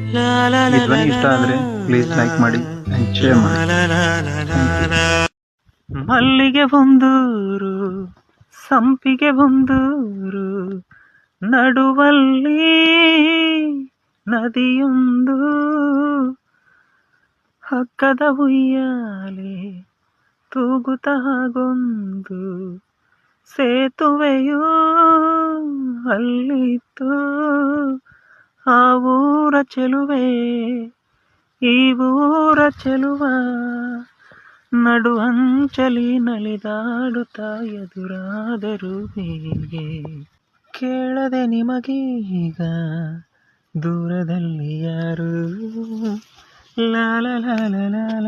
ಈ ಧ್ವನಿ ಇಷ್ಟ ಆದರೆ ಪ್ಲೀಸ್ ಲೈಕ್ ಮಾಡಿ ಆ್ಯಂಡ್ ಶೇರ್ ಮಾಡಿ. Thank you. ಮಲ್ಲಿಗೆ ಒಂದೂರು, ಸಂಪಿಗೆ ಒಂದೂರು, ನಡುವಲ್ಲಿ ನದಿಯೊಂದು, ಹಗ್ಗದ ಉಯ್ಯಾಲೆ ತೂಗುತ್ತ ಹಾಗೊಂದು ಸೇತುವೆಯೂ ಅಲ್ಲಿತ್ತು. ಆ ಊರ ಚೆಲುವೆ ಈ ಊರ ಚೆಲುವ, ನಡು ಅಂಚಲಿ ನಲಿದಾಡುತ್ತಾ ಎದುರಾದರು ಹೀಗೆ. ಕೇಳದೆ ನಿಮಗೀಗ ದೂರದಲ್ಲಿ ಯಾರು, ಲಾಲ ಲಾಲ ಲಾಲ